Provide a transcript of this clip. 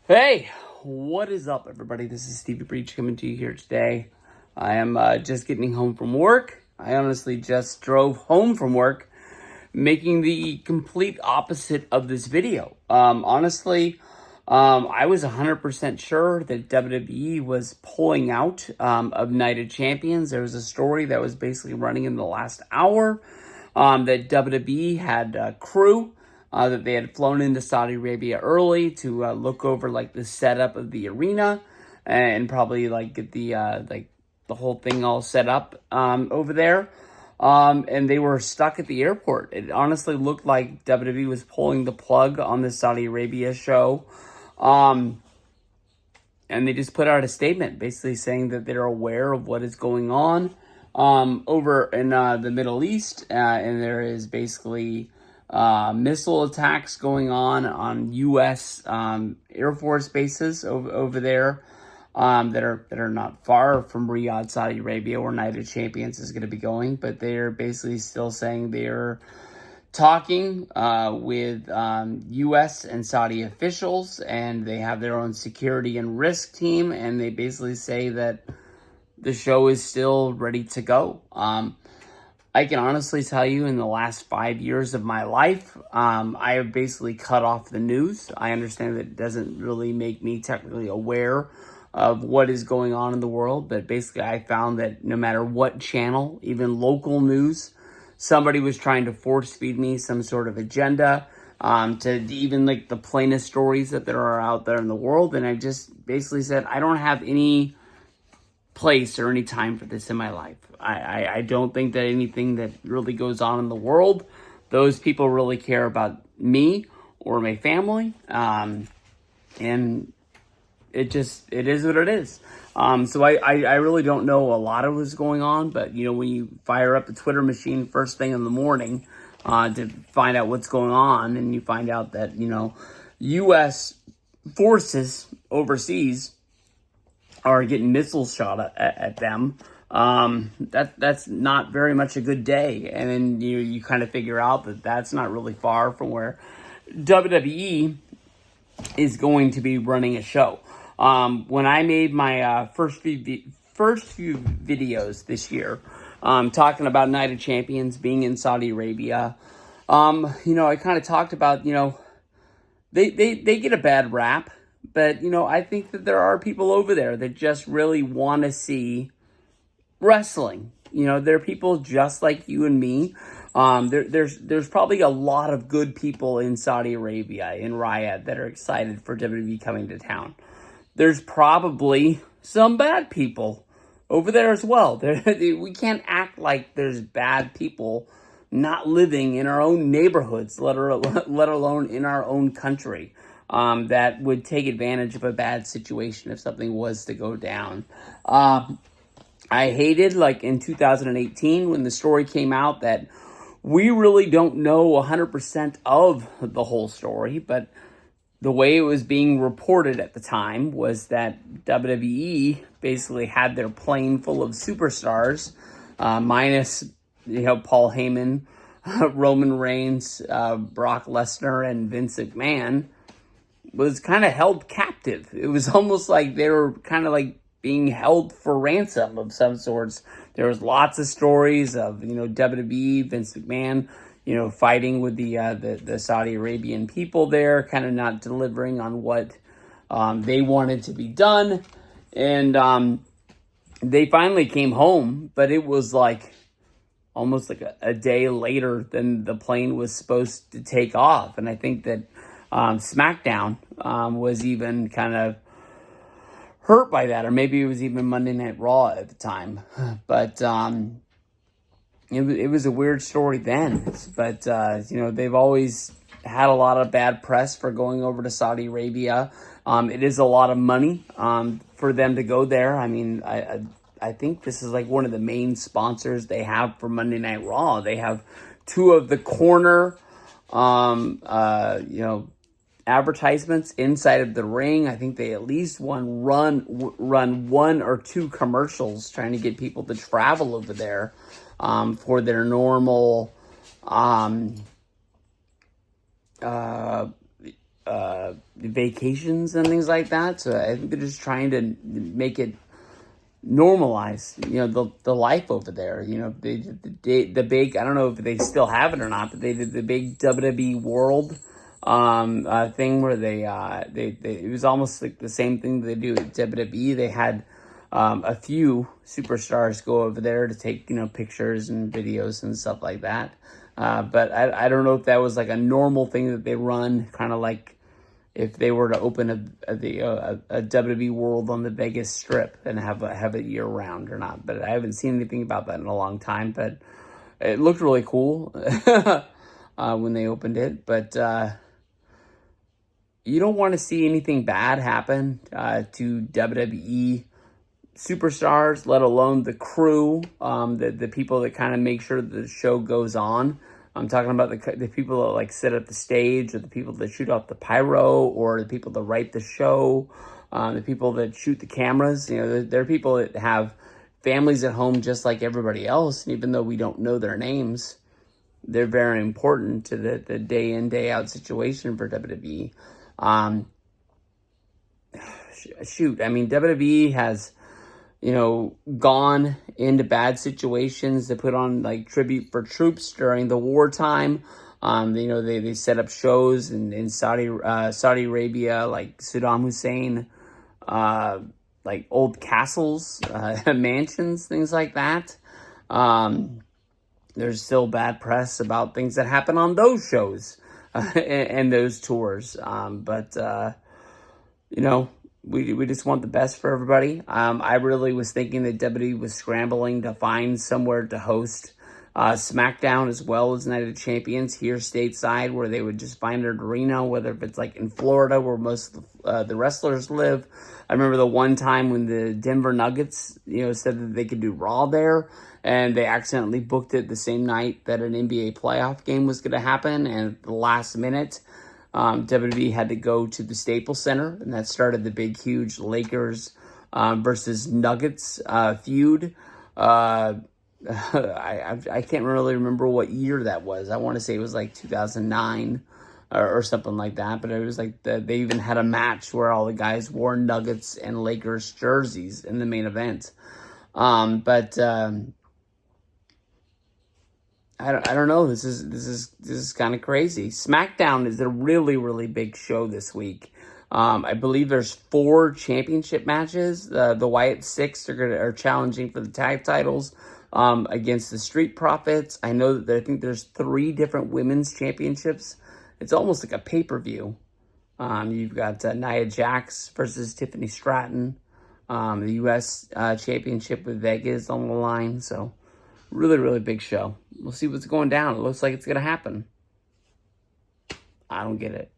Hey, what is up, everybody? This is Stevie Breach coming to you here today. I am just getting home from work. I honestly just drove home from work, making the complete opposite of this video. I was 100% sure that WWE was pulling out of Night of Champions. There was a story that was basically running in the last hour that WWE had a crew that they had flown into Saudi Arabia early to look over like the setup of the arena and probably like get the whole thing all set up over there. And they were stuck at the airport. It honestly looked like WWE was pulling the plug on the Saudi Arabia show. And they just put out a statement basically saying that they're aware of what is going on over in the Middle East. And there is basically missile attacks going on U.S. Air Force bases over there that are not far from Riyadh, Saudi Arabia, where Night of Champions is going to be going. But they're basically still saying they're talking with U.S. and Saudi officials, and they have their own security and risk team, and they basically say that the show is still ready to go. I can honestly tell you in the last 5 years of my life, I have basically cut off the news. I understand that it doesn't really make me technically aware of what is going on in the world, but basically I found that no matter what channel, even local news, somebody was trying to force feed me some sort of agenda to even like the plainest stories that there are out there in the world. And I just basically said, I don't have any place or any time for this in my life. I don't think that anything that really goes on in the world, those people really care about me or my family. And it is what it is. So I really don't know a lot of what's going on, but you know, when you fire up the Twitter machine first thing in the morning to find out what's going on, and you find out that, you know, U.S. forces overseas are getting missiles shot at them, that's not very much a good day. And then you kind of figure out that that's not really far from where WWE is going to be running a show. When I made my first few videos this year, talking about Night of Champions being in Saudi Arabia, I kind of talked about, they get a bad rap. But, I think that there are people over there that just really want to see wrestling. There are people just like you and me. There's probably a lot of good people in Saudi Arabia, in Riyadh, that are excited for WWE coming to town. There's probably some bad people over there as well. We can't act like there's bad people not living in our own neighborhoods, let alone in our own country. That would take advantage of a bad situation if something was to go down. I hated, like, in 2018 when the story came out that we really don't know 100% of the whole story, but the way it was being reported at the time was that WWE basically had their plane full of superstars, minus, Paul Heyman, Roman Reigns, Brock Lesnar, and Vince McMahon, was kind of held captive. It was almost like they were kind of like being held for ransom of some sorts. There was lots of stories of, WWE, Vince McMahon, fighting with the Saudi Arabian people there, kind of not delivering on what they wanted to be done. And they finally came home, but it was like almost like a day later than the plane was supposed to take off. And I think that SmackDown was even kind of hurt by that, or maybe it was even Monday Night Raw at the time. But it was a weird story then. But they've always had a lot of bad press for going over to Saudi Arabia. It is a lot of money for them to go there. I mean, I think this is like one of the main sponsors they have for Monday Night Raw. They have two of the corner advertisements inside of the ring. I think they at least run one or two commercials trying to get people to travel over there for their normal vacations and things like that. So I think they're just trying to make it normalize, the life over there. They did the big, I don't know if they still have it or not, but they did the big WWE World thing where they it was almost like the same thing they do at WWE. They had a few superstars go over there to take pictures and videos and stuff like that. But I don't know if that was like a normal thing that they run, kind of like if they were to open a WWE World on the Vegas Strip and have it year round or not. But I haven't seen anything about that in a long time. But it looked really cool when they opened it. But you don't want to see anything bad happen to WWE superstars, let alone the crew, the people that kind of make sure the show goes on. I'm talking about the people that like sit at the stage, or the people that shoot off the pyro, or the people that write the show, the people that shoot the cameras. They're people that have families at home just like everybody else. And even though we don't know their names, they're very important to the day in, day out situation for WWE. WWE has gone into bad situations to put on like tribute for troops during the wartime. They set up shows in Saudi Arabia, like Saddam Hussein, like old castles, mansions, things like that. There's still bad press about things that happen on those shows and those tours. We just want the best for everybody. I really was thinking that WWE was scrambling to find somewhere to host SmackDown as well as Night of Champions here stateside, where they would just find an arena, whether if it's like in Florida where most of the wrestlers live. I remember the one time when the Denver Nuggets, said that they could do Raw there, and they accidentally booked it the same night that an NBA playoff game was going to happen, and at the last minute, WWE had to go to the Staples Center, and that started the big, huge Lakers versus Nuggets feud. I can't really remember what year that was. I want to say it was like 2009 or something like that. But it was like they even had a match where all the guys wore Nuggets and Lakers jerseys in the main event. I don't know. This is kind of crazy. SmackDown is a really, really big show this week. I believe there's 4 championship matches. The Wyatt Six are challenging for the tag titles against the Street Profits. I know that I think there's 3 different women's championships. It's almost like a pay-per-view. You've got Nia Jax versus Tiffany Stratton. The U.S. championship with Vegas on the line. So really, really big show. We'll see what's going down. It looks like it's going to happen. I don't get it.